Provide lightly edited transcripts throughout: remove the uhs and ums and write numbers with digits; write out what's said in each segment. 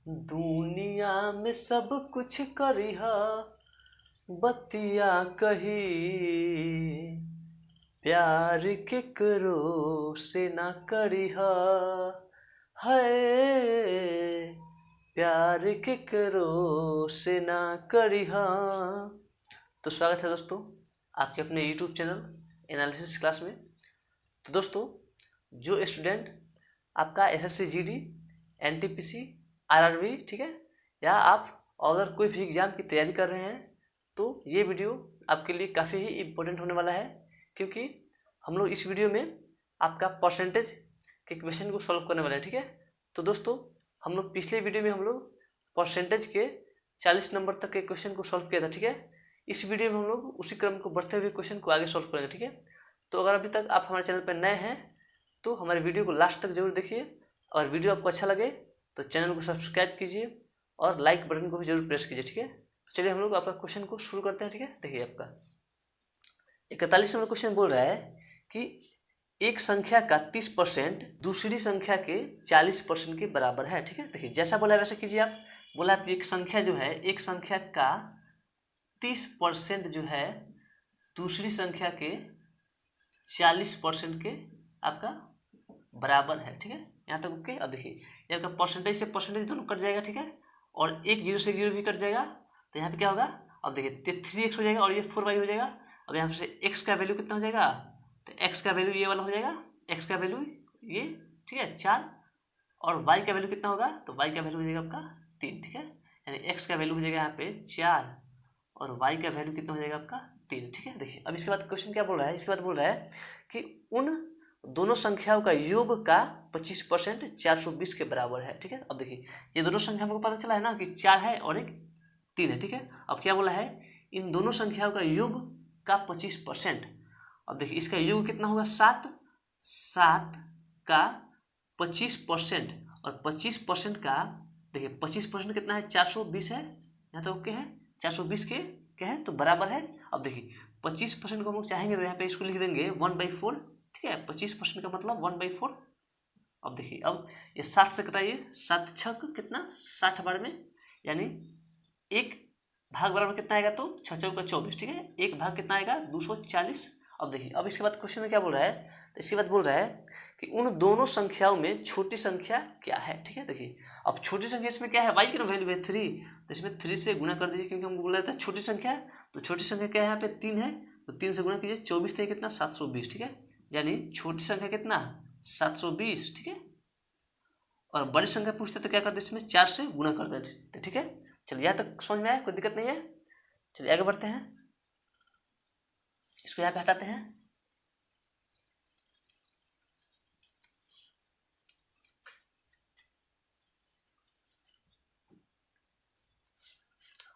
दुनिया में सब कुछ करिहा बतिया कही, प्यार केकरो से ना करिहा, है प्यार केकरो से ना करिहा। तो स्वागत है दोस्तों आपके अपने YouTube चैनल एनालिसिस क्लास में। तो दोस्तों जो स्टूडेंट आपका SSC GD NTPC RRB ठीक है, या आप अगर कोई भी एग्जाम की तैयारी कर रहे हैं तो ये वीडियो आपके लिए काफ़ी ही इम्पोर्टेंट होने वाला है, क्योंकि हम लोग इस वीडियो में आपका परसेंटेज के क्वेश्चन को सॉल्व करने वाले हैं। ठीक है, तो दोस्तों हम लोग पिछले वीडियो में हम लोग परसेंटेज के 40 नंबर तक के क्वेश्चन को सॉल्व किया था। ठीक है, इस वीडियो में हम लोग उसी क्रम को बढ़ते हुए क्वेश्चन को आगे सॉल्व करेंगे। ठीक है, तो अगर अभी तक आप हमारे चैनल पर नए हैं तो हमारे वीडियो को लास्ट तक जरूर देखिए। अगर वीडियो आपको अच्छा लगे तो चैनल को सब्सक्राइब कीजिए और लाइक बटन को भी जरूर प्रेस कीजिए। ठीक है, तो चलिए हम लोग आपका क्वेश्चन को शुरू करते हैं। ठीक है, देखिए आपका 41 नंबर क्वेश्चन बोल रहा है कि एक संख्या का 30% दूसरी संख्या के 40% के बराबर है। ठीक है, देखिए जैसा बोला है वैसा कीजिए आप। बोला आप एक संख्या जो है, एक संख्या का 30% जो है दूसरी संख्या के 40% के आपका बराबर है। ठीक है, यहाँ तक ओके। अब देखिए यहाँ का परसेंटेज से परसेंटेज दोनों कट जाएगा। ठीक है, और एक जीरो से जीरो भी कट जाएगा, तो यहाँ पे क्या होगा, अब देखिए 3x हो जाएगा और ये 4y हो जाएगा। अब यहाँ से x का वैल्यू कितना हो जाएगा, तो x का वैल्यू ये वाला हो जाएगा, x का वैल्यू ये, ठीक है 4, और y का वैल्यू कितना होगा, तो y का वैल्यू हो जाएगा आपका 3। ठीक है, यानी x का वैल्यू हो जाएगा यहाँ पे 4 और y का वैल्यू कितना हो जाएगा आपका 3। ठीक है, देखिए अब इसके बाद क्वेश्चन क्या बोल रहा है, इसके बाद बोल रहा है कि उन दोनों संख्याओं का योग का 25% 420 के बराबर है। ठीक है, अब देखिए ये दोनों संख्या हमको पता चला है ना कि 4 है और एक 3 है। ठीक है, अब क्या बोला है, इन दोनों संख्याओं का योग का 25%। अब देखिए इसका योग कितना होगा, 7, 7 का 25% और 25% का देखिए 25% कितना है, 420 है। यहाँ तो ओके है, 420 के क्या है तो बराबर है। अब देखिए 25% को हम लोग चाहेंगे तो यहाँ पे इसको लिख देंगे 1/4। ठीक है, 25% का मतलब 1/4। अब देखिए अब ये 7 से कटाइए, 7 छक कितना 60 बार में, यानी एक भाग बराबर कितना आएगा, तो 6 चौका 24। ठीक है, एक भाग कितना आएगा 240। अब देखिए अब इसके बाद क्वेश्चन में क्या बोल रहा है, तो इसके बाद बोल रहा है कि उन दोनों संख्याओं में छोटी संख्या क्या है। ठीक है, देखिए अब छोटी संख्या इसमें क्या है, y की वैल्यू है 3, तो इसमें 3 से गुणा कर दीजिए, क्योंकि हमको बोला था छोटी संख्या, तो छोटी संख्या क्या है यहाँ पे 3 है, तो 3 से गुणा कीजिए, 24 थे कितना 720। ठीक है, यानी छोटी संख्या कितना 720। ठीक है, और बड़ी संख्या पूछते तो क्या करते इसमें 4 से गुणा कर देते। ठीक है, चलिए यहाँ तक समझ में आया, कोई दिक्कत नहीं है। चलिए आगे बढ़ते हैं, इसको यहाँ पे हटाते हैं।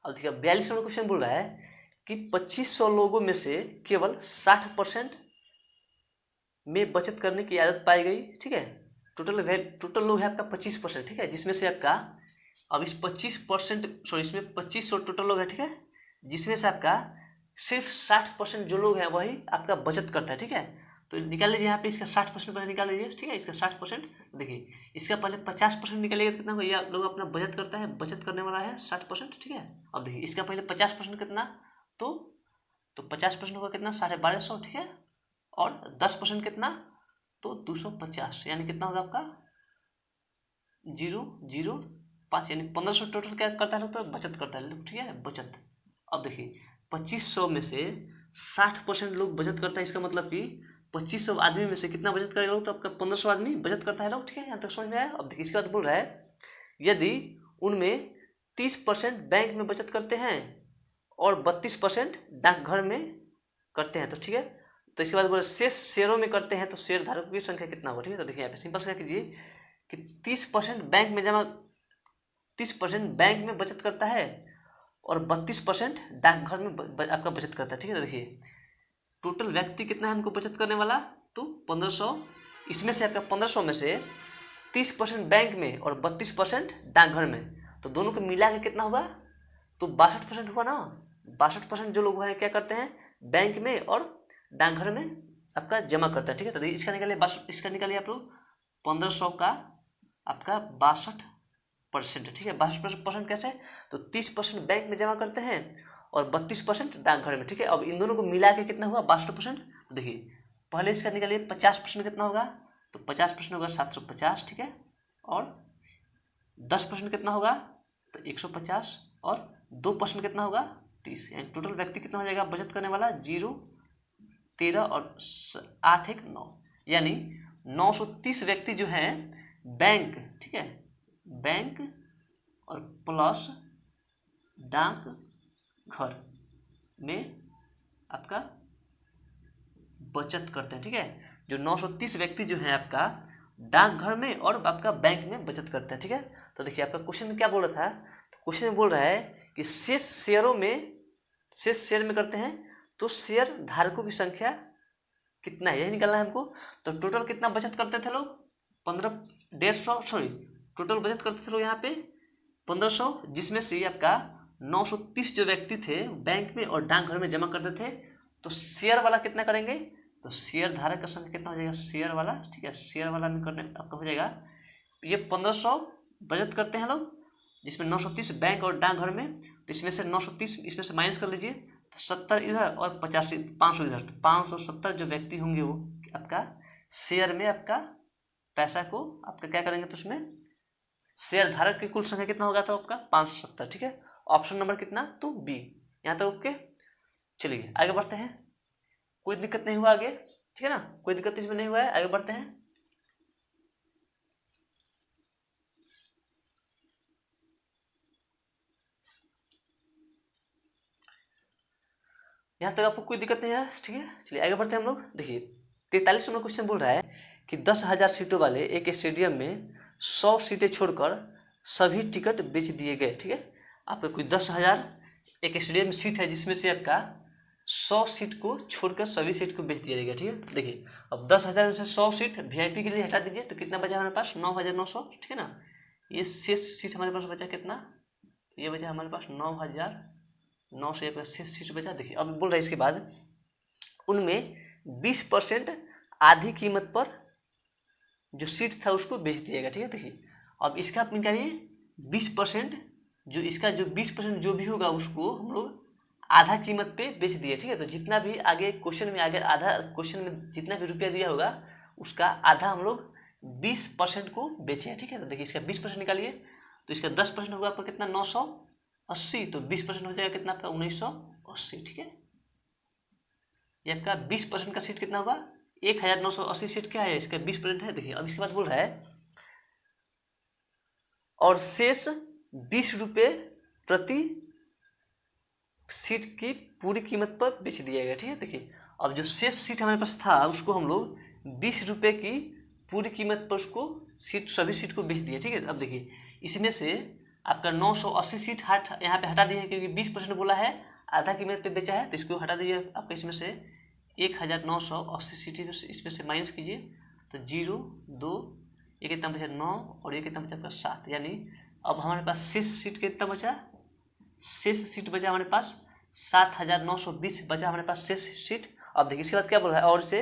अब देखिए 42 नंबर क्वेश्चन बोल रहा है कि 2500 लोगों में से केवल 60% में बचत करने की आदत पाई गई। ठीक है, टोटल लोग है आपका 25%। ठीक है, जिसमें से आपका अब इस 25% सॉरी इसमें 2500 टोटल लोग है। ठीक है, जिसमें से आपका सिर्फ 60% जो लोग हैं वही आपका बचत करता है। ठीक है, तो निकाल लीजिए यहाँ पे इसका 60% पहले निकाल लीजिए। ठीक है, इसका 60% देखिए, इसका पहले 50% निकालिएगा कितना होगा, ये लोग अपना बचत करता है, बचत करने वाला है 60%। ठीक है, अब देखिए इसका पहले 50% कितना, तो 50% होगा कितना 1250। ठीक है, और 10% कितना, तो 250, यानी कितना होगा आपका 005, यानी 1500 टोटल क्या करता है लोग, तो बचत करता है लोग। ठीक है, बचत। अब देखिए 2500 में से 60% लोग बचत करता है, इसका मतलब कि 2500 आदमी में से कितना बचत करेगा लोग, तो आपका 1500 आदमी बचत करता है लोग। ठीक है, यहाँ तक समझ में आया। अब देखिए इसके बाद बोल रहा है यदि उनमें 30% बैंक में बचत करते हैं और 32% डाकघर में करते हैं, तो ठीक है, तो इसके बाद बोले शेष शेयरों में करते हैं, तो शेयर धारकों की संख्या कितना होगा। ठीक है, तो देखिए यहाँ पे सिंपल सा कीजिए कि 30% बैंक में जमा 30% बैंक में बचत करता है और 32% डाकघर में आपका बचत करता है। ठीक है, तो देखिए टोटल व्यक्ति कितना है हमको बचत करने वाला, तो 1500, इसमें से आपका 1500 में से 30% बैंक में और 32% डाकघर में, तो दोनों को मिला के कितना हुआ, तो 62% हुआ ना। 62% जो लोग हैं क्या करते हैं बैंक में और डाकघर में आपका जमा करता है। ठीक है, तो इसका निकालिए, इसका निकालिए आप लोग 1500 का आपका 62 32% है, ठीक है। 32% कैसे, तो 30% बैंक में जमा करते हैं और 32% डाकघर में, ठीक है। अब इन दोनों को मिला के कितना हुआ 62%। तो देखिए पहले इसका निकालिए 50% कितना होगा, तो 50% होगा 750, ठीक है। और 10% कितना होगा, तो 150 और 2% कितना होगा 30, यानी टोटल व्यक्ति कितना हो जाएगा बचत करने वाला 0, 13 और 8 1 9, यानी 930 व्यक्ति जो हैं बैंक, ठीक है, बैंक और प्लस डाक घर में आपका बचत करते हैं, ठीक है। जो 930 व्यक्ति जो है आपका डाकघर में और आपका बैंक में बचत करते हैं, ठीक है। तो देखिए आपका क्वेश्चन में क्या बोल रहा था, तो क्वेश्चन में बोल रहा है कि शेष शेयर में करते हैं तो शेयर धारकों की संख्या कितना है, यही निकालना है हमको। तो टोटल कितना बचत करते थे लोग 150 सॉरी टोटल बचत करते थे लोग यहाँ पे 1500, जिसमें से आपका 930 जो व्यक्ति थे बैंक में और डाकघर में जमा करते थे। तो शेयर वाला कितना करेंगे, तो शेयर धारक का संख्या कितना हो जाएगा शेयर वाला, ठीक है। शेयर वाला में करने आपका हो जाएगा ये 1500 बचत करते हैं लोग, जिसमें 930 बैंक और डाकघर में। तो इसमें से 930 इसमें से माइनस कर लीजिए, तो 70 इधर और 85 500 इधर, तो 570 जो व्यक्ति होंगे वो आपका शेयर में आपका पैसा को आपका क्या करेंगे, तो उसमें शेयर धारक की कुल संख्या कितना होगा, तो आपका 570, ठीक है। ऑप्शन नंबर कितना, तो बी। यहाँ तक ओके। चलिए आगे बढ़ते हैं, कोई दिक्कत नहीं हुआ आगे, ठीक है ना, कोई दिक्कत इसमें नहीं हुआ है, आगे बढ़ते हैं। यहाँ तक आपको कोई दिक्कत नहीं है, ठीक है। चलिए आगे बढ़ते हैं हम लोग। देखिए 43 नंबर क्वेश्चन बोल रहा है कि 10,000 सीटों वाले एक स्टेडियम में 100 सीटें छोड़कर सभी टिकट बेच दिए गए, ठीक है। आपका कोई 10,000 एक स्टेडियम में सीट है जिसमें से आपका 100 सीट को छोड़कर सभी सीट को बेच दिया जाएगा, ठीक है। देखिए अब 10,000 में से 100 सीट वीआईपी के लिए हटा दीजिए, तो कितना बचा हमारे पास 9,900, ठीक है ना। ये शेष सीट हमारे पास बचा कितना, ये बचा हमारे पास 9,900 एक शेष सीट बचा। देखिए अब बोल रहा है इसके बाद उनमें 20% आधी कीमत पर जो सीट था उसको बेच दिएगा, ठीक है। देखिए अब इसका आप निकालिए 20%, जो इसका जो 20% जो भी होगा उसको हम लोग आधा कीमत पे बेच दिए, ठीक है। तो जितना भी आगे क्वेश्चन में आगे आधा क्वेश्चन में जितना भी रुपया दिया होगा उसका आधा हम लोग 20% को बेचे, ठीक है। तो देखिए इसका 20% निकालिए, तो इसका 10% होगा आपका कितना 980, तो 20% हो जाएगा कितना आपका 1980, ठीक है। ये आपका 20% का सीट कितना होगा 1,980 सीट क्या है, इसका 20% है। देखिए अब इसके बाद बोल रहा है और शेष 20 रुपये प्रति सीट की पूरी कीमत पर बेच दिया गया, ठीक है। देखिए अब जो शेष सीट हमारे पास था उसको हम लोग 20 रुपये की पूरी कीमत पर उसको सभी सीट को बेच दिए, ठीक है। अब देखिए इसमें से आपका 980 सीट यहाँ पे हटा दिए क्योंकि 20% बोला है, आधा कीमत पे बेचा है, तो इसको हटा दीजिए। आपका इसमें से 1,980 सीट इसमें से माइनस कीजिए, तो 0 2 ये कितना बचा 9 और ये कितना बचा आपका 7, यानी अब हमारे पास शेष सीट कितना बचा, शेष सीट बचा हमारे पास 7,920 बचा हमारे पास शेष सीट। अब देखिए इसके बाद क्या बोल रहा है, और से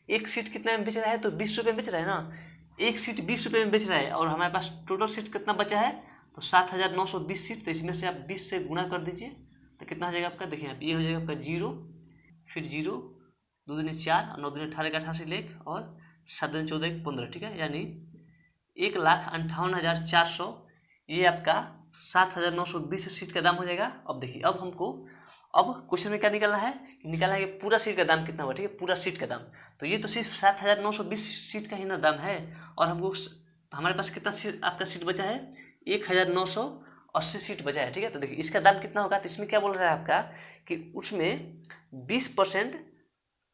एक सीट कितना में बेच रहा है, तो 20 रुपये में बेच रहा है ना, एक सीट 20 रुपये में बेच रहा है और हमारे पास टोटल सीट कितना बचा है, तो 7,920 सीट। तो इसमें से आप 20 से गुणा कर दीजिए, तो कितना हो जाएगा आपका, देखिए आप ये हो जाएगा आपका 0 फिर 0 2 दूनी 4 और 9 दूनी 18 88 लेख और 7 दूनी 14 15, ठीक है। यानी 1,58,400 ये आपका 7,920 सीट का दाम हो जाएगा। अब देखिए अब हमको अब क्वेश्चन में क्या निकालना है, निकालना है पूरा सीट का दाम कितना हुआ, ठीक है, पूरा सीट का दाम। तो ये तो सिर्फ 7,920 सीट का ही ना दाम है, और हमको हमारे पास कितना सीट आपका सीट बचा है 1,980 सीट बचा है, ठीक है। तो देखिए इसका दाम कितना होगा, तो इसमें क्या बोल रहा है आपका कि उसमें 20%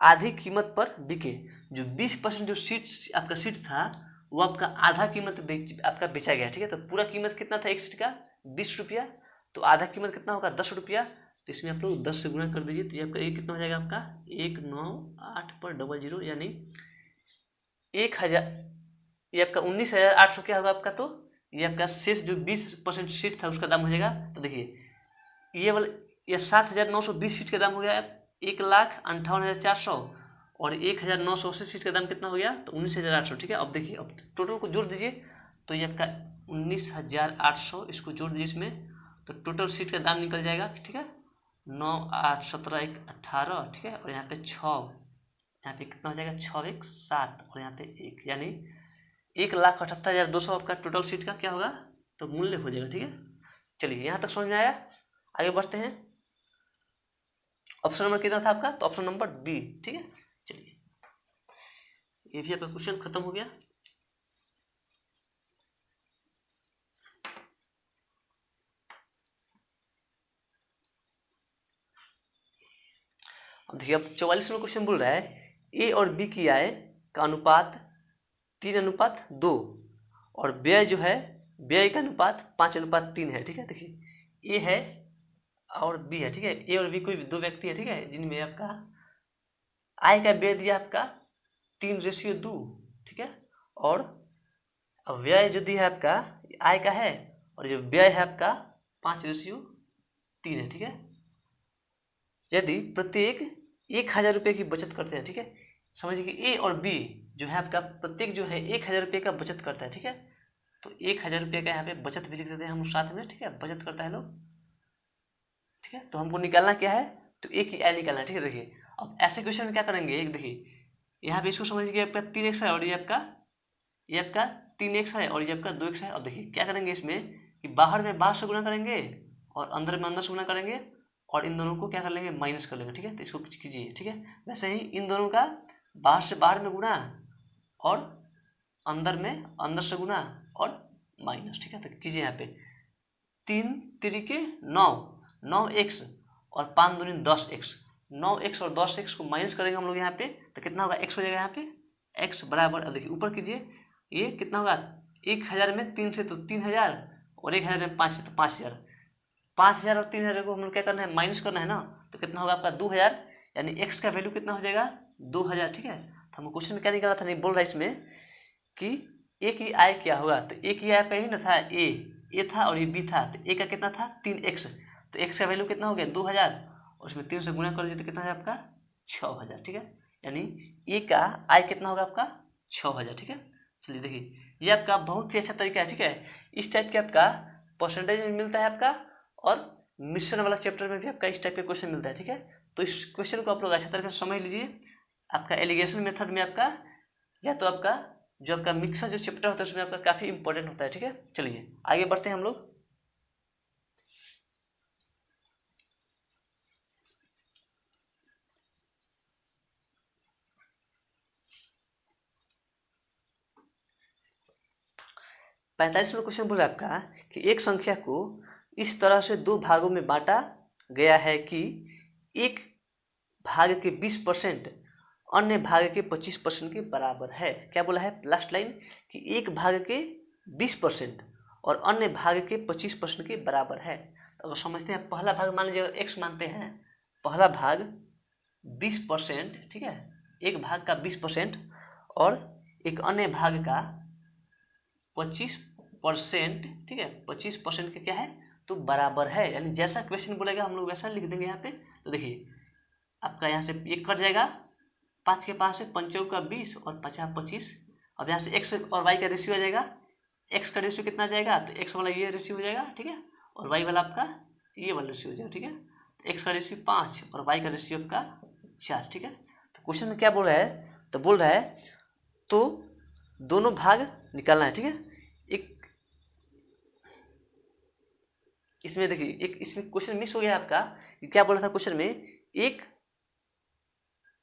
आधी कीमत पर बिके। जो 20% जो सीट आपका सीट था वो आपका आधा कीमत आपका बेचा गया, ठीक है। तो पूरा कीमत कितना था एक सीट का 20 रुपया, तो आधा कीमत कितना होगा 10 रुपया। तो इसमें आप लोग 10 से गुणा कर दीजिए, तो ये आपका ये कितना हो जाएगा आपका 198 पर 00, यानी 1,000 ये आपका 19,800 क्या होगा आपका, तो ये आपका शेष जो 20% सीट था उसका दाम हो जाएगा। तो देखिए ये वाला ये 7,920 सीट का दाम हो गया 1,58,400 और 1,980 सीट का दाम कितना हो गया, तो 19,800, ठीक है। अब देखिए अब टोटल को जोड़ दीजिए, तो ये आपका 19,800 इसको जोड़ दीजिए इसमें, तो टोटल सीट का दाम निकल जाएगा, ठीक है। 9 8 17 1 18, ठीक है। और यहाँ पे 6, यहाँ पे कितना हो जाएगा, 6 1 7 और यहाँ पे 1, यानी 1,78,200 आपका टोटल सीट का क्या होगा, तो मूल्य हो जाएगा, ठीक है। चलिए यहाँ तक समझ में आया, आगे बढ़ते हैं। ऑप्शन नंबर कितना था आपका, तो ऑप्शन नंबर बी, ठीक है। चलिए ये भी आपका क्वेश्चन खत्म हो गया। अब देखिए, अब 44 में क्वेश्चन बोल रहा है ए और बी की आय का अनुपात 3:2 और व्यय जो है, व्यय का अनुपात 5:3 है, ठीक है। देखिए ए है और बी है, ठीक है। ए और बी कोई दो व्यक्ति है, ठीक है, जिनमें आपका आय का व्यय दिया आपका 3:2, ठीक है। और व्यय जो दिया है आपका आय का है, और जो व्यय है आपका 5:3 है, ठीक है। यदि प्रत्येक 1,000 रुपये की बचत करते हैं, ठीक है, समझिए कि ए और बी जो है आपका प्रत्येक जो है 1,000 रुपये का बचत करता है, ठीक है। तो 1,000 रुपये का यहाँ पे बचत भी लिख देते हैं हम साथ में, ठीक है, बचत करता है लोग, ठीक है। तो हमको निकालना क्या है, तो ए की आय निकालना है, ठीक है। देखिए अब ऐसे क्वेश्चन में क्या करेंगे, एक देखिए यहाँ पे इसको समझिए आपका 3x है और ये आपका 3x है और ये आपका 2x है। अब देखिए क्या करेंगे इसमें कि बाहर में बाहर से गुना करेंगे और अंदर में अंदर से गुना करेंगे और इन दोनों को क्या कर लेंगे, माइनस कर लेंगे, ठीक है। तो इसको कीजिए, ठीक है। वैसे ही इन दोनों का बाहर से बाहर में गुना और अंदर में अंदर से गुना और माइनस, ठीक है। तो कीजिए यहाँ पे 3 3 9 9x और 5 दूनी 10x, 9x और 10x को माइनस करेंगे हम लोग यहाँ पे, तो कितना होगा, x हो जाएगा यहाँ पे, x बराबर, अब देखिए ऊपर कीजिए, ये कितना होगा, 1,000 में 3 से तो 3,000 और 1,000 में 5 से तो 5,000, 5,000 और 3,000 को हम लोग क्या करना है, माइनस करना है ना। तो कितना होगा आपका 2,000, यानी x का वैल्यू कितना हो जाएगा, 2,000, ठीक है। तो हमको क्वेश्चन में क्या निकाला था, नहीं बोल रहा है इसमें कि ए की आय क्या होगा, तो ए की आय पहले ना था, ए था और ये बी था, तो ए का कितना था 3x, तो x का वैल्यू कितना हो गया 2,000 और उसमें 3 से गुना कर दीजिए तो कितना है आपका 6,000, ठीक है। यानी ए का आय कितना होगा आपका 6,000, ठीक है। चलिए देखिए ये आपका बहुत ही अच्छा तरीका है, ठीक है। इस टाइप के आपका परसेंटेज में मिलता है आपका, और मिश्रण वाला चैप्टर में भी आपका इस टाइप के क्वेश्चन मिलता है, ठीक है। तो इस क्वेश्चन को आप लोग अच्छा तरीके से समझ लीजिए। आपका एलिगेशन मेथड में आपका या तो आपका जो आपका मिक्सर जो चैप्टर होता है उसमें आपका काफी इंपॉर्टेंट होता है, ठीक है। चलिए आगे बढ़ते हैं हम लोग। पैंतालीसवां क्वेश्चन बोल रहा है आपका कि एक संख्या को इस तरह से दो भागों में बांटा गया है कि एक भाग के 20% अन्य भाग के 25% के बराबर है। क्या बोला है लास्ट लाइन, कि एक भाग के 20% और अन्य भाग के 25% के बराबर है। तो अगर समझते हैं, पहला भाग मान लीजिए x मानते हैं, पहला भाग 20%, ठीक है, एक भाग का 20% और एक अन्य भाग का 25%, ठीक है, 25% का क्या है, तो बराबर है। यानी जैसा क्वेश्चन बोलेगा हम लोग वैसा लिख देंगे यहाँ पे। तो देखिए आपका यहाँ से एक कट जाएगा, 5 के पास से 5 का 20 और 50 25। अब यहाँ से एक्स और वाई का रेशियो आ जाएगा, एक्स का रेशियो कितना जाएगा, तो एक्स वाला ये रेशियो हो जाएगा, ठीक है, और वाई वाला आपका ये वाला रेशियो हो जाएगा, ठीक है। तो एक्स का रेशियो 5 और वाई का रेशियो आपका 4, ठीक है। तो क्वेश्चन में क्या बोल रहा है, तो बोल रहा है तो दोनों भाग निकालना है, ठीक है। एक इसमें देखिए, एक इसमें क्वेश्चन मिस हो गया आपका, क्या बोला था क्वेश्चन में, एक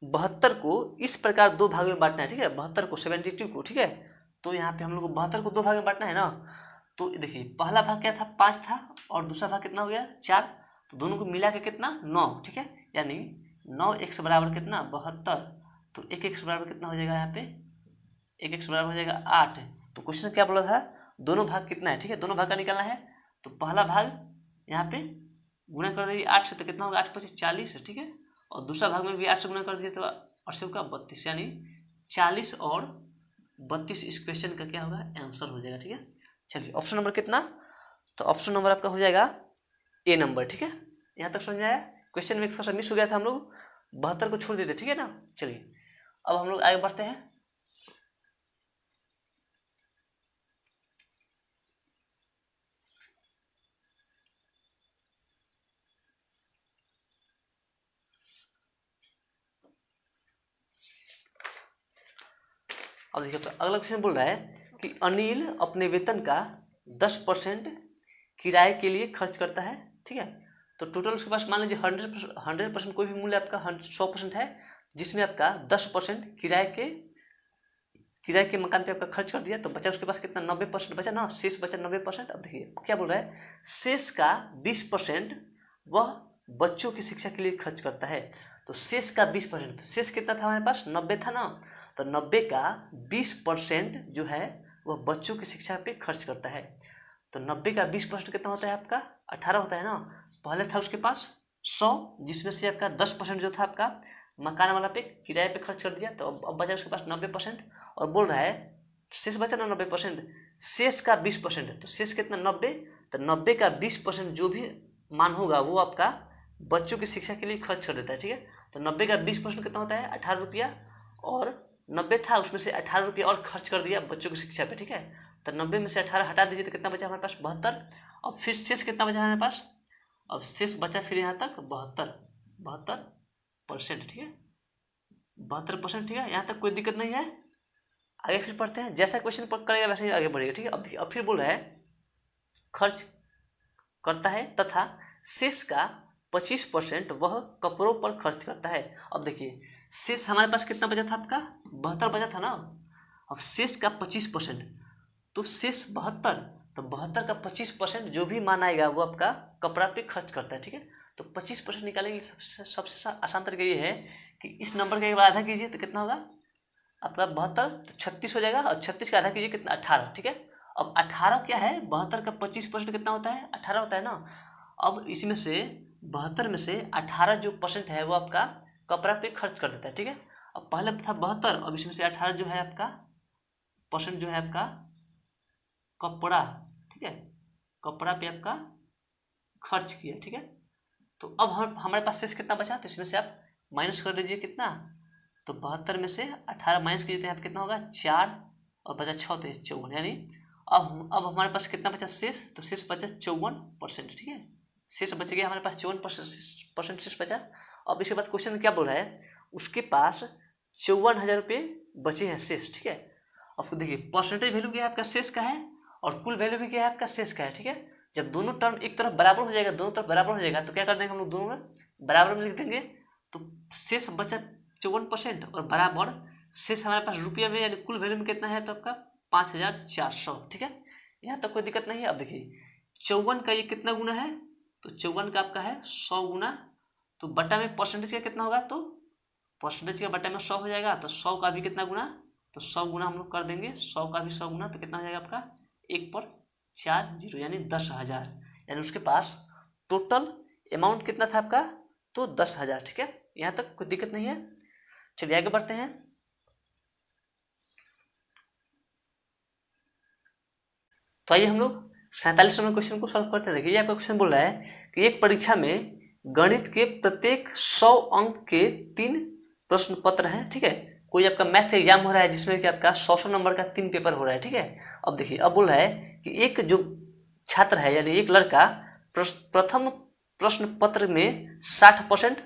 72 को इस प्रकार दो भाग में बांटना है, ठीक है, 72 को 72 को, ठीक है। तो यहाँ पे हम लोग को 72 को दो भाग में बांटना है ना। तो देखिए पहला भाग क्या था 5 था और दूसरा भाग कितना हो गया 4, तो दोनों को मिला के कितना 9, ठीक है। यानी 9x बराबर कितना 72, तो 1x बराबर कितना हो जाएगा यहाँ पे, 1x बराबर हो जाएगा 8। तो क्वेश्चन क्या बोला था, दोनों भाग कितना है, ठीक है, दोनों भाग का निकालना है। तो पहला भाग यहाँ पे गुना कर दीजिए 8 से, तो कितना होगा 8 25 40, ठीक है। और दूसरा भाग में भी 8 से गुना कर दिए तो 8 का 32, यानी 40 और 32 इस क्वेश्चन का क्या होगा आंसर हो जाएगा, ठीक है। चलिए ऑप्शन नंबर कितना, तो ऑप्शन नंबर आपका हो जाएगा ए नंबर, ठीक है। यहाँ तक समझ में आया। क्वेश्चन में थोड़ा सा मिस हो गया था, हम लोग 72 को छोड़ देते, ठीक है ना। चलिए अब हम लोग आगे बढ़ते हैं। अब देखिए अगला क्वेश्चन बोल रहा है कि अनिल अपने वेतन का 10% किराए के लिए खर्च करता है, ठीक है। तो टोटल उसके पास मान लीजिए 100% कोई भी मूल्य आपका 100% है, जिसमें आपका 10% किराए के मकान पे आपका खर्च कर दिया, तो बचा उसके पास कितना 90% बचा ना, शेष बचा 90%। अब देखिए क्या बोल रहा है, शेष का 20% वह बच्चों की शिक्षा के लिए खर्च करता है। तो शेष का 20%, शेष कितना था हमारे पास 90 था ना, तो 90 का 20% जो है वह बच्चों की शिक्षा पे खर्च करता है। तो 90 का 20% कितना होता है आपका 18 होता है ना। पहले था उसके पास 100, जिसमें से आपका 10% जो था आपका मकान वाला पे किराए पे खर्च कर दिया, तो अब बचा उसके पास 90%। और बोल रहा है शेष बचा ना 90%, शेष का 20%, तो शेष कितना 90, तो 90 का 20% जो भी मान होगा वो आपका बच्चों की शिक्षा के लिए खर्च कर देता है, ठीक है। तो 90 का 20% कितना होता है 18 रुपया, और 90 था उसमें से 18 रुपया और खर्च कर दिया बच्चों की शिक्षा पे, ठीक है। तो 90 में से 18 हटा दीजिए तो कितना बचा हमारे पास 72। अब फिर शेष कितना बचा हमारे पास, अब शेष बचा फिर यहाँ तक 72%, ठीक है, 72%, ठीक है। यहाँ तक कोई दिक्कत नहीं है। आगे फिर पढ़ते हैं, जैसा क्वेश्चन करेगा वैसे ही आगे बढ़ेगा, ठीक है। अब देखिए अब फिर बोल रहा है खर्च करता है तथा शेष का 25% वह कपड़ों पर खर्च करता है। अब देखिए शेष हमारे पास कितना बचा था आपका 72 बचा था ना, अब शेष का 25%, तो शेष 72, तो 72 का 25% जो भी मान आएगा वो आपका कपड़ा पे खर्च करता है, ठीक है। तो 25% निकालेंगे, सबसे आसान तरीका ये है कि इस नंबर का एक बार आधा कीजिए तो कितना होगा आपका 72, तो 36 हो जाएगा, और 36 का आधा कीजिए कितना 18, ठीक है। अब 18 क्या है 72 का 25% कितना होता है 18 होता है ना। अब इसमें से 72 में से 18 जो परसेंट है वो आपका कपड़ा पे खर्च कर देता है, ठीक है। अब पहले था 72, अब इसमें से 18 जो है आपका परसेंट जो है आपका कपड़ा, ठीक है, कपड़ा पे आपका खर्च किया, ठीक है। तो अब हमारे पास शेष कितना बचा, तो इसमें से आप माइनस कर लीजिए कितना, तो 72 में से 18 माइनस कीजिए तो यहाँ पे कितना होगा 4, और बचा 6 तो 54, यानी अब हमारे पास कितना बचा शेष, तो शेष बचा 54%, ठीक है। शेष बच गया हमारे पास 54% शेष बचा। अब इसके बाद क्वेश्चन में क्या बोल रहा है, उसके पास 54,000 रुपये बचे हैं शेष, ठीक है। अब देखिए परसेंटेज वैल्यू क्या है आपका शेष का है, और कुल वैल्यू भी क्या है आपका शेष का है, ठीक है। जब दोनों टर्म एक तरफ बराबर हो जाएगा, दोनों तरफ बराबर हो जाएगा, तो क्या कर देंगे हम लोग दोनों में बराबर में लिख देंगे, तो शेष बचा 54% और बराबर शेष हमारे पास रुपये में यानी कुल वैल्यू में कितना है तो आपका 5,400, ठीक है। यहाँ तक कोई दिक्कत नहीं है। अब देखिए 54 का ये कितना गुना है, तो 54 का आपका है 100 गुना, तो बटा में परसेंटेज का कितना होगा, तो परसेंटेज का बटा में 100 हो जाएगा, तो 100 का भी कितना गुना, तो 100 गुना हम लोग कर देंगे, 100 का भी 100 गुना, तो कितना हो जाएगा आपका 1 पर 4 जीरो यानी 10,000, यानी उसके पास टोटल अमाउंट कितना था आपका, तो 10,000, ठीक है। यहाँ तक कोई दिक्कत नहीं है। चलिए आगे बढ़ते हैं। तो आइए हम लोग 47 नंबर क्वेश्चन को सॉल्व करते हैं। देखिए आपका क्वेश्चन बोल रहा है कि एक परीक्षा में गणित के प्रत्येक 100 अंक के 3 प्रश्न पत्र हैं, ठीक है। कोई आपका मैथ एग्जाम हो रहा है जिसमें कि आपका 100 नंबर का 3 पेपर हो रहा है, ठीक है। अब देखिए अब बोल रहा है कि एक जो छात्र है यानी एक लड़का प्रथम प्रश्न पत्र में 60%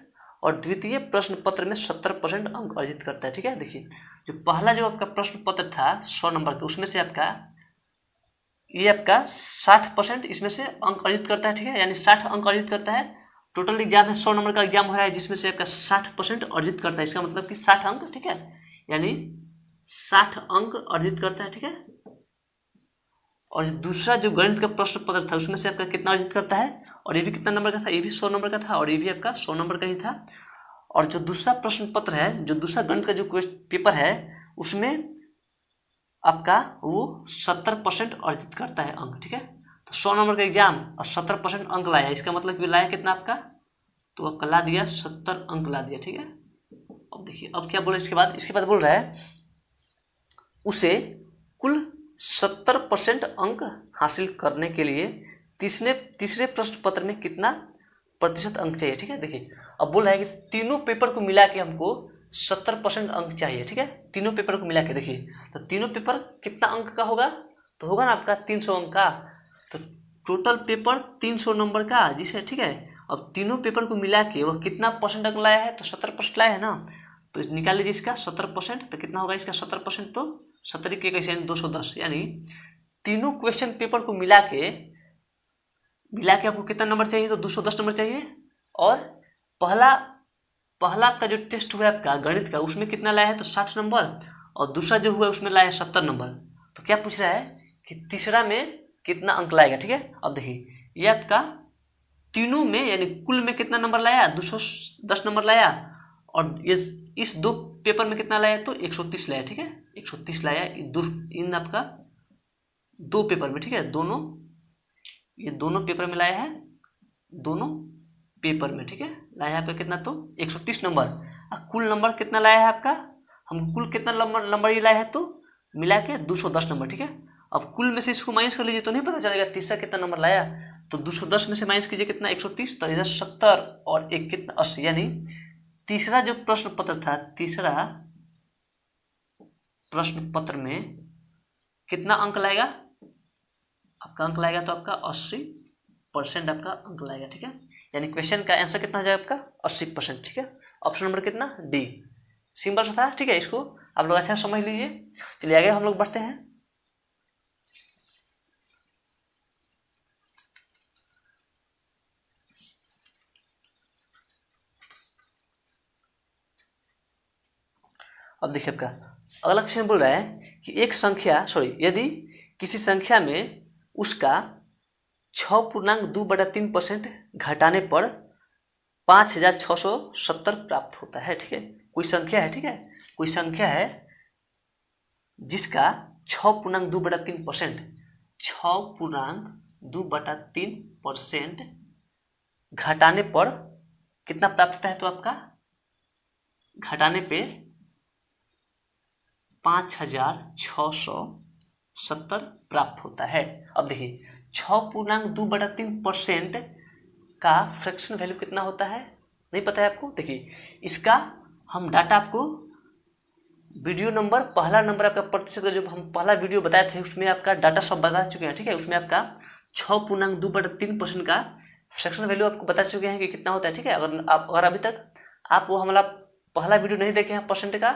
और द्वितीय प्रश्न पत्र में 70% अंक अर्जित करता है, ठीक है। देखिए जो पहला जो आपका प्रश्न पत्र था 100 नंबर का, उसमें से आपका ये आपका 60% इसमें से अंक अर्जित करता है, ठीक है, यानी 60 अंक अर्जित करता है। टोटल एग्जाम है 100 नंबर का एग्जाम हो रहा है जिसमें से आपका 60% अर्जित करता है, इसका मतलब कि 60 अंक, ठीक है, यानी 60 अंक अर्जित करता है, ठीक है। और दूसरा जो गणित का प्रश्न पत्र था उसमें से आपका कितना अर्जित करता है, और ये भी कितना नंबर का था, ये भी 100 नंबर का था, और ये भी आपका 100 नंबर का ही था। और जो दूसरा प्रश्न पत्र है, जो दूसरा गणित का जो पेपर है, उसमें आपका वो 70% अर्जित करता है अंक, ठीक है। तो 100 नंबर का एग्जाम और 70% अंक लाया, इसका मतलब कि लाया कितना आपका, तो आपका ला दिया 70 अंक ला दिया, ठीक है। अब देखिए अब क्या बोला इसके बाद बोल रहा है उसे कुल 70% अंक हासिल करने के लिए तीसरे प्रश्न पत्र में कितना प्रतिशत अंक चाहिए, ठीक है। देखिए अब बोल रहा है कि तीनों पेपर को मिला के हमको 70% अंक चाहिए, ठीक है, तीनों पेपर को मिला के। देखिए तो तीनों पेपर कितना अंक का होगा, तो होगा ना आपका 300 अंक का, तो टोटल पेपर 300 नंबर का जिसे, ठीक है। अब तीनों पेपर को मिला के वो कितना परसेंट लाया है, तो 70% लाया है ना, तो निकाल लीजिए इसका 70%, तो कितना होगा इसका 70%, तो 70 के कैसे 210, यानी तीनों क्वेश्चन पेपर को मिला के आपको कितना नंबर चाहिए, तो 210 नंबर चाहिए। और पहला आपका जो टेस्ट हुआ आपका गणित का, उसमें कितना लाया है, तो 60 नंबर, और दूसरा जो हुआ उसमें लाया है 70 नंबर। तो क्या पूछ रहा है कि तीसरा में कितना अंक लाएगा, ठीक है। अब देखिए ये आपका तीनों में यानी कुल में कितना नंबर लाया, 210 नंबर लाया, और ये इस दो पेपर में कितना लाया, तो 130 लाया, ठीक है। 130 लाया इन आपका दो पेपर में, ठीक है। ये दोनों पेपर में लाया है, दोनों पेपर में, ठीक है। लाया है आपका कितना, तो 130 नंबर। और कुल नंबर कितना लाया है आपका, हम कुल कितना नंबर ये लाया है, तो मिला के 210 नंबर, ठीक है। अब कुल में से इसको माइनस कर लीजिए तो नहीं पता चलेगा तीसरा कितना नंबर लाया। तो 210 में से माइनस कीजिए कितना, 130, तो इधर 70 और एक कितना 80, यानी तीसरा जो प्रश्न पत्र था, तीसरा प्रश्न पत्र में कितना अंक लाएगा आपका, अंक लाएगा तो आपका 80% आपका अंक लाएगा, ठीक है। यानी क्वेश्चन का आंसर कितना हो जाएगा आपका 80%, ठीक है। ऑप्शन नंबर कितना, डी। सिंपल सा था, ठीक है। इसको आप लोग अच्छा समझ लीजिए। चलिए आगे हम लोग बढ़ते हैं। अब देखिए आपका अगला क्वेश्चन बोल रहा है कि एक संख्या यदि किसी संख्या में उसका 6.2/3% घटाने पर 5670 प्राप्त होता है, ठीक है। कोई संख्या है, ठीक है, कोई संख्या है जिसका 6.2/3% 6.2/3% घटाने पर कितना प्राप्त होता है, तो आपका घटाने पे 5670 प्राप्त होता है। अब देखिए 6.2/3% का फ्रैक्शन वैल्यू कितना होता है, नहीं पता है आपको। देखिए इसका हम डाटा आपको वीडियो नंबर, पहला नंबर आपका प्रतिशत का जो हम पहला वीडियो बताए थे उसमें आपका डाटा सब बता चुके हैं, ठीक है। उसमें आपका 6.2/3% का फ्रैक्शन वैल्यू आपको बता चुके हैं कि कितना होता है, ठीक है। अगर अभी तक आप वो हमारा पहला वीडियो नहीं देखे हैं परसेंट का,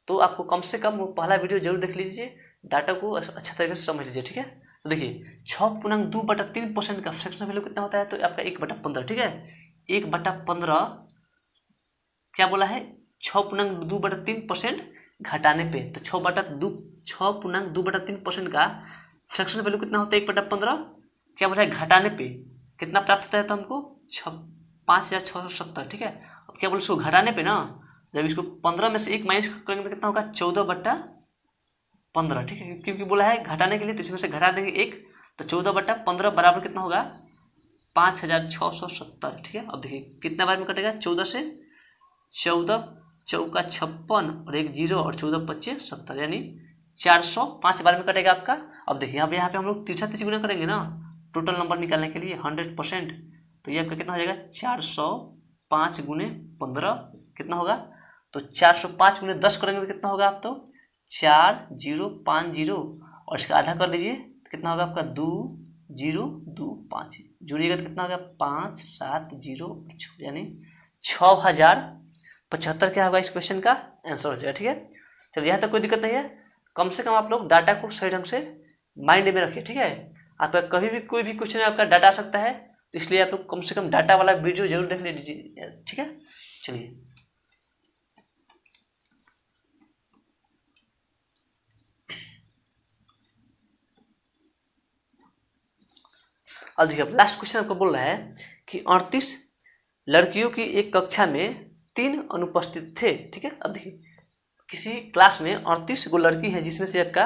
तो आपको कम से कम वो पहला वीडियो जरूर देख लीजिए, डाटा को अच्छा तरीके से समझ लीजिए, ठीक है। तो देखिए 6.2/3% का फ्रैक्शन वैल्यू कितना होता है, तो आपका 1/15, ठीक है। 1/15 क्या बोला है, 6.2/3% घटाने पे, तो 6.2/3% का फ्रैक्शन वैल्यू कितना होता है, 1/15 क्या बोला है, घटाने पे कितना प्राप्त होता है, तो हमको 5670, ठीक है। अब क्या बोले इसको घटाने पे ना, जब इसको 15 में से एक माइनस करेंगे तो कितना होगा, 14/15, ठीक है। क्योंकि बोला है घटाने के लिए, तो इसमें से घटा देंगे एक, तो 14/15 बराबर कितना होगा, 5670, ठीक है। अब देखिए कितना बार में कटेगा, 14 से 14 चौका 56 और एक 0 और 14 25 70, यानी 405 बार में कटेगा आपका। अब देखिए अब यहाँ पे हम लोग तीसरा तीसरी गुना करेंगे ना टोटल नंबर निकालने के लिए 100%, तो ये आपका कितना हो जाएगा, 405 गुने 15 कितना होगा, तो 405 गुने 10 करेंगे तो कितना होगा, आप तो 4050 और इसका आधा कर लीजिए तो कितना होगा आपका 2025, जोड़िएगा तो कितना होगा 570, यानी 6075 क्या होगा इस क्वेश्चन का आंसर हो जाएगा, ठीक है। चलिए यहाँ तक कोई दिक्कत नहीं है। कम से कम आप लोग डाटा को सही ढंग से माइंड में रखिए, ठीक है। आपका कभी भी कोई भी क्वेश्चन आपका डाटा आ सकता है, तो इसलिए आप लोग कम से कम डाटा वाला वीडियो जरूर देख लीजिए, ठीक है। चलिए अब देखिए लास्ट क्वेश्चन आपको बोल रहा है कि 38 लड़कियों की एक कक्षा में 3 अनुपस्थित थे, ठीक है। अब देखिए किसी क्लास में 38 गो लड़की है जिसमें से आपका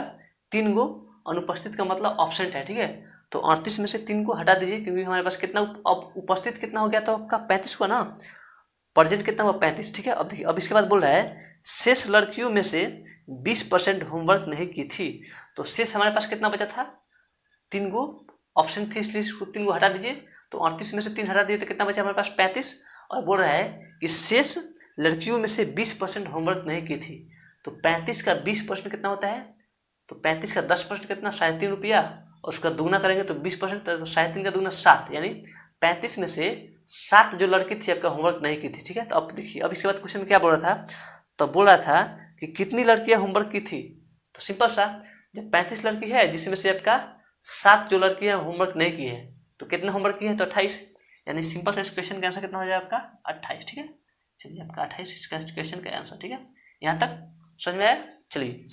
3 गो अनुपस्थित का मतलब ऑब्सेंट है, ठीक है। तो 38 में से 3 को हटा दीजिए, क्योंकि हमारे पास कितना उपस्थित कितना हो गया, तो आपका 35 हुआ ना, प्रेजेंट कितना हुआ 35, ठीक है। अब देखिए अब इसके बाद बोल रहा है शेष लड़कियों में से 20% होमवर्क नहीं की थी, तो शेष हमारे पास कितना बचा था, 3 गो ऑप्शन थी, इसलिए इसको 3 को हटा दीजिए, तो 38 में से 3 हटा दिए तो कितना बचा हमारे पास 35। और बोल रहा है कि शेष लड़कियों में से 20% होमवर्क नहीं की थी, तो 35 का 20% कितना होता है, तो 35 का 10% कितना, 3.5 रुपया, और उसका दुगना करेंगे तो 20%, तो 3.5 का दुगना 7, यानी 35 में से 7 जो लड़की थी आपका होमवर्क नहीं की थी, ठीक है। तो अब देखिए अब इसके बाद क्वेश्चन में क्या बोल रहा था, तो बोल रहा था कि कितनी लड़कियां होमवर्क की थी, तो सिंपल सा, जब 35 लड़की है जिसमें से आपका 7 जो लड़की है होमवर्क नहीं की है, तो कितने होमवर्क की है, तो 28, यानी सिंपल सा इस क्वेश्चन का आंसर कितना हो जाएगा आपका 28। ठीक है, चलिए आपका 28 इसका क्वेश्चन का आंसर। ठीक है, यहाँ तक समझ में आया। चलिए,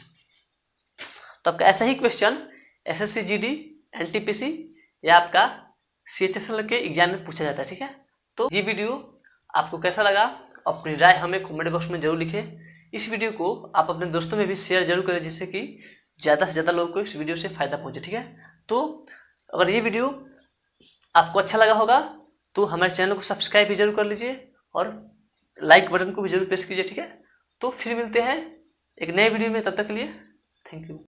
तो आपका ऐसा ही क्वेश्चन SSC GD NTPC या आपका CHSL के एग्जाम में पूछा जाता है। ठीक है, तो ये वीडियो आपको कैसा लगा, अपनी राय हमें कमेंट बॉक्स में जरूर लिखें। इस वीडियो को आप अपने दोस्तों में भी शेयर जरूर करें, जिससे कि ज़्यादा से ज़्यादा लोगों को इस वीडियो से फायदा पहुंचे। ठीक है, तो अगर ये वीडियो आपको अच्छा लगा होगा तो हमारे चैनल को सब्सक्राइब भी जरूर कर लीजिए और लाइक बटन को भी जरूर प्रेस कीजिए। ठीक है, तो फिर मिलते हैं एक नए वीडियो में, तब तक के लिए थैंक यू।